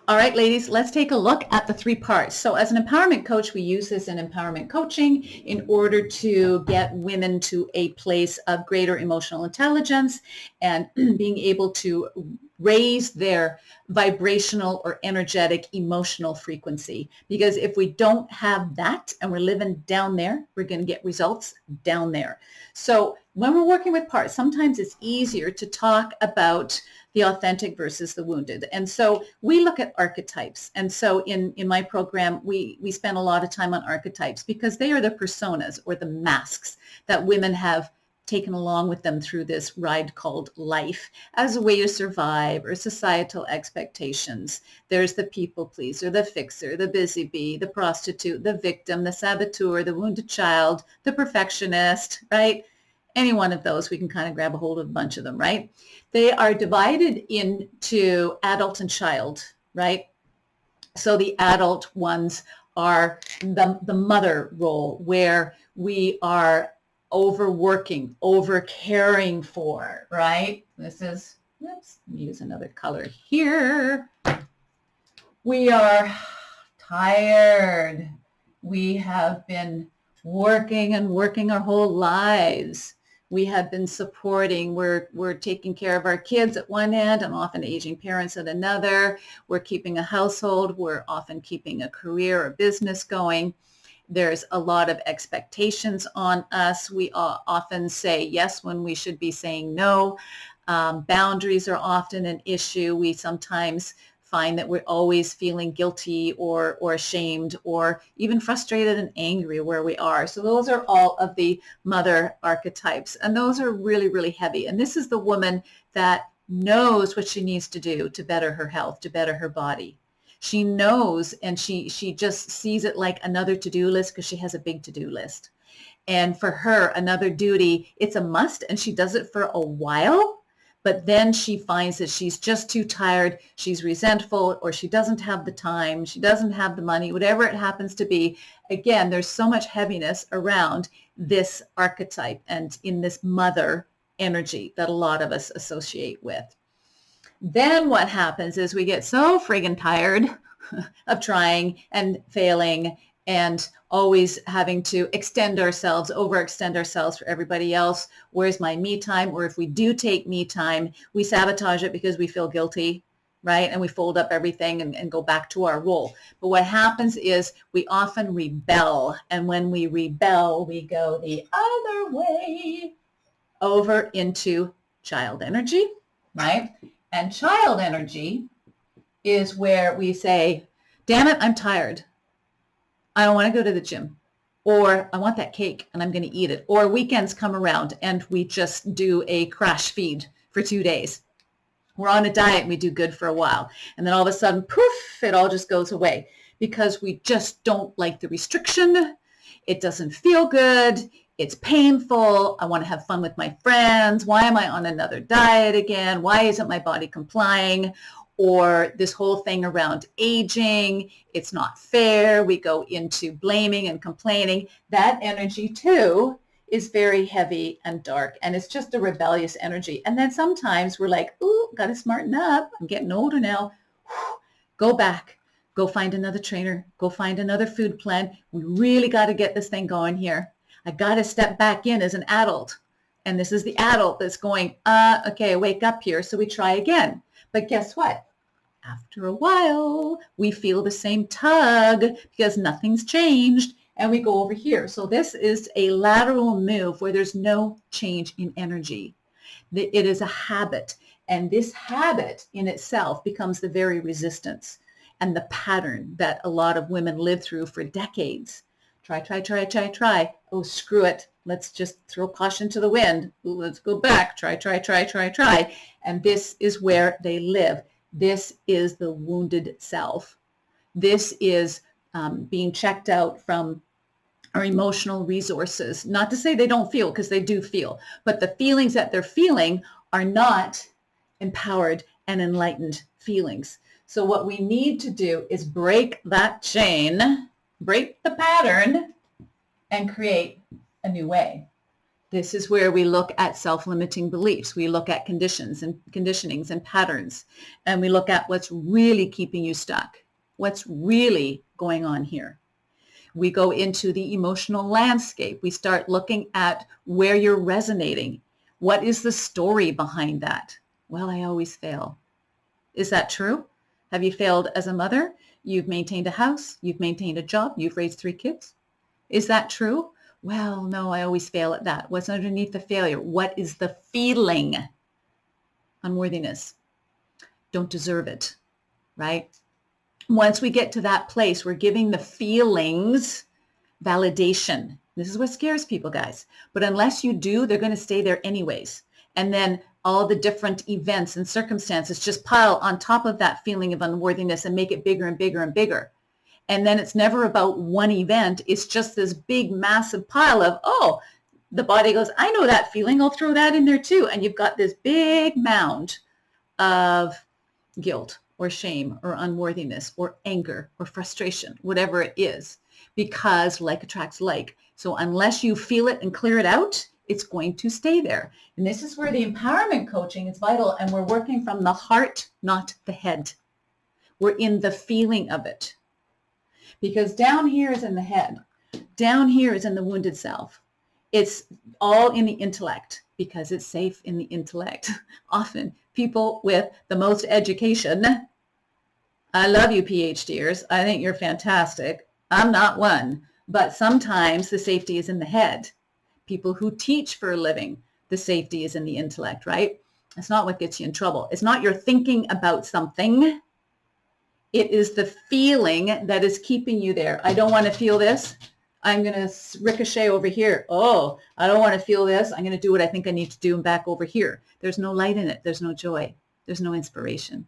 All right, ladies, let's take a look at the three parts. So as an empowerment coach, we use this in empowerment coaching in order to get women to a place of greater emotional intelligence and being able to raise their vibrational or energetic emotional frequency. Because if we don't have that and we're living down there, we're going to get results down there. So when we're working with parts, sometimes it's easier to talk about the authentic versus the wounded. And so we look at archetypes. And so in my program, we spend a lot of time on archetypes because they are the personas or the masks that women have taken along with them through this ride called life as a way to survive or societal expectations. There's the people pleaser, the fixer, the busy bee, the prostitute, the victim, the saboteur, the wounded child, the perfectionist, right? Any one of those, we can kind of grab a hold of a bunch of them, right? They are divided into adult and child, right? So the adult ones are the mother role where we are overworking, over caring for, right? This is, let's use another color here. We are tired. We have been working and working our whole lives. We have been supporting, we're taking care of our kids at one end and often aging parents at another. We're keeping a household. We're often keeping a career or business going. There's a lot of expectations on us. We often say yes when we should be saying no. Boundaries are often an issue. We sometimes find that we're always feeling guilty or ashamed or even frustrated and angry where we are. So those are all of the mother archetypes. And those are really, really heavy. And this is the woman that knows what she needs to do to better her health, to better her body. She knows, and she just sees it like another to-do list because she has a big to-do list. And for her, another duty, it's a must, and she does it for a while. But then she finds that she's just too tired, she's resentful, or she doesn't have the time, she doesn't have the money, whatever it happens to be. Again, there's so much heaviness around this archetype and in this mother energy that a lot of us associate with. Then what happens is we get so friggin' tired of trying and failing and always having to extend ourselves, overextend ourselves for everybody else. Where's my me time? Or if we do take me time, we sabotage it because we feel guilty, right? And we fold up everything and go back to our role. But what happens is we often rebel. And when we rebel, we go the other way over into child energy, right? And child energy is where we say, damn it, I'm tired. I don't want to go to the gym. Or I want that cake and I'm going to eat it. Or weekends come around and we just do a crash feed for 2 days. We're on a diet and we do good for a while. And then all of a sudden, poof, it all just goes away because we just don't like the restriction. It doesn't feel good. It's painful. I want to have fun with my friends. Why am I on another diet again? Why isn't my body complying? Or this whole thing around aging, it's not fair. We go into blaming and complaining. That energy too is very heavy and dark, and it's just a rebellious energy. And then sometimes we're like, ooh, got to smarten up. I'm getting older now. Go back. Go find another trainer. Go find another food plan. We really got to get this thing going here. I got to step back in as an adult. And this is the adult that's going, okay, wake up here. So we try again. But guess what? After a while, we feel the same tug because nothing's changed and we go over here. So this is a lateral move where there's no change in energy. It is a habit. And this habit in itself becomes the very resistance and the pattern that a lot of women live through for decades. Try. Oh, screw it. Let's just throw caution to the wind. Ooh, let's go back. Try. And this is where they live. This is the wounded self. This is being checked out from our emotional resources. Not to say they don't feel, because they do feel, but the feelings that they're feeling are not empowered and enlightened feelings. So what we need to do is break that chain, break the pattern, and create a new way. This is where we look at self-limiting beliefs. We look at conditions and conditionings and patterns, and we look at what's really keeping you stuck. What's really going on here? We go into the emotional landscape. We start looking at where you're resonating. What is the story behind that? Well, I always fail. Is that true? Have you failed as a mother? You've maintained a house. You've maintained a job. You've raised 3 kids. Is that true? Well, no, I always fail at that. What's underneath the failure? What is the feeling? Unworthiness. Don't deserve it, right? Once we get to that place, we're giving the feelings validation. This is what scares people, guys. But unless you do, they're going to stay there anyways. And then all the different events and circumstances just pile on top of that feeling of unworthiness and make it bigger and bigger and bigger. And then it's never about one event. It's just this big, massive pile of, oh, the body goes, I know that feeling. I'll throw that in there too. And you've got this big mound of guilt or shame or unworthiness or anger or frustration, whatever it is, because like attracts like. So unless you feel it and clear it out, it's going to stay there. And this is where the empowerment coaching is vital. And we're working from the heart, not the head. We're in the feeling of it. Because down here is in the head. Down here is in the wounded self. It's all in the intellect because it's safe in the intellect. Often people with the most education, I love you PhDers. I think you're fantastic. I'm not one. But sometimes the safety is in the head. People who teach for a living, the safety is in the intellect, right? It's not what gets you in trouble. It's not you're thinking about something. It is the feeling that is keeping you there. I don't want to feel this. I'm going to ricochet over here. Oh, I don't want to feel this. I'm going to do what I think I need to do and back over here. There's no light in it. There's no joy. There's no inspiration.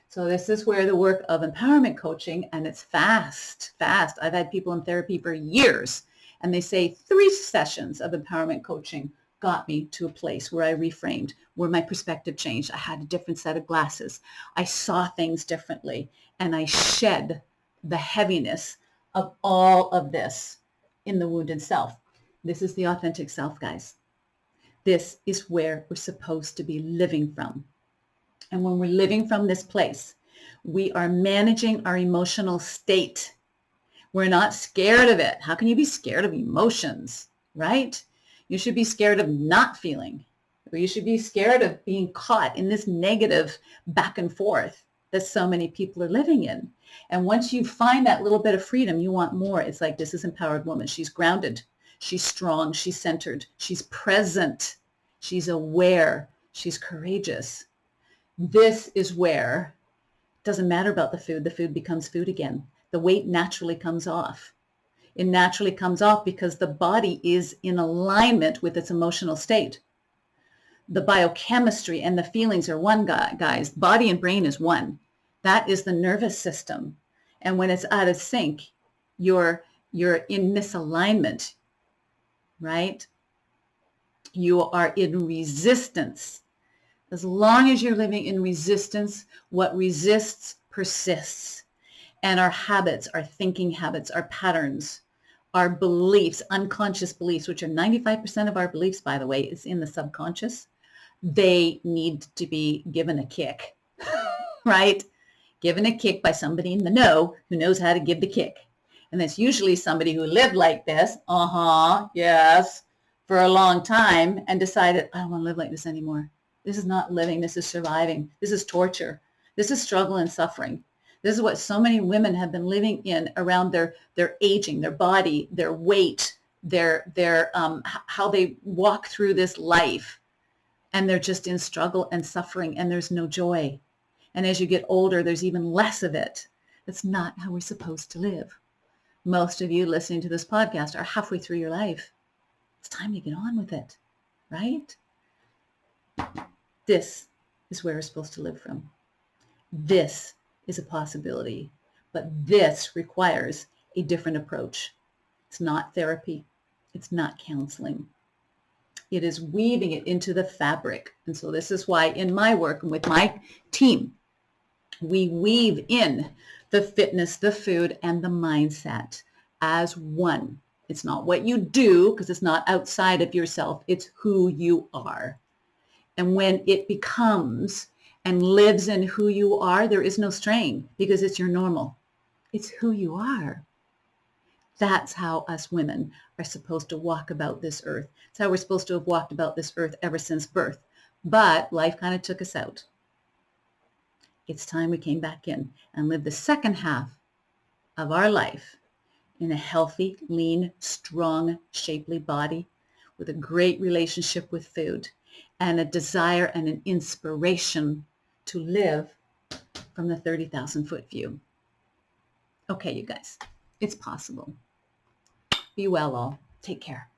So this is where the work of empowerment coaching, and it's fast. I've had people in therapy for years, and they say 3 sessions of empowerment coaching got me to a place where I reframed, where my perspective changed. I had a different set of glasses. I saw things differently, and I shed the heaviness of all of this in the wounded self. This is the authentic self, guys. This is where we're supposed to be living from. And when we're living from this place, we are managing our emotional state. We're not scared of it. How can you be scared of emotions, right? You should be scared of not feeling, or you should be scared of being caught in this negative back and forth that so many people are living in. And once you find that little bit of freedom, you want more. It's like, this is empowered woman. She's grounded. She's strong. She's centered. She's present. She's aware. She's courageous. This is where it doesn't matter about the food becomes food again. The weight naturally comes off. It naturally comes off because the body is in alignment with its emotional state. The biochemistry and the feelings are one, guys. Body and brain is one. That is the nervous system. And when it's out of sync, you're in misalignment, right? You are in resistance. As long as you're living in resistance, what resists persists. And our habits, our thinking habits, our patterns, our beliefs, unconscious beliefs, which are 95% of our beliefs, by the way, is in the subconscious. They need to be given a kick, right? Given a kick by somebody in the know who knows how to give the kick. And that's usually somebody who lived like this, yes, for a long time and decided, I don't want to live like this anymore. This is not living. This is surviving. This is torture. This is struggle and suffering. This is what so many women have been living in around their aging, their body, their weight, their how they walk through this life. And they're just in struggle and suffering, and there's no joy. And as you get older, there's even less of it. That's not how we're supposed to live. Most of you listening to this podcast are halfway through your life. It's time to get on with it, right? This is where we're supposed to live from. This is a possibility, but this requires a different approach. It's not therapy. It's not counseling. It is weaving it into the fabric. And so this is why in my work and with my team, we weave in the fitness, the food, and the mindset as one. It's not what you do, because it's not outside of yourself. It's who you are. And when it becomes and lives in who you are, there is no strain because it's your normal. It's who you are. That's how us women are supposed to walk about this earth. It's how we're supposed to have walked about this earth ever since birth. But life kind of took us out. It's time we came back in and lived the second half of our life in a healthy, lean, strong, shapely body with a great relationship with food and a desire and an inspiration to live from the 30,000 foot view. Okay, you guys, it's possible. Be well all. Take care.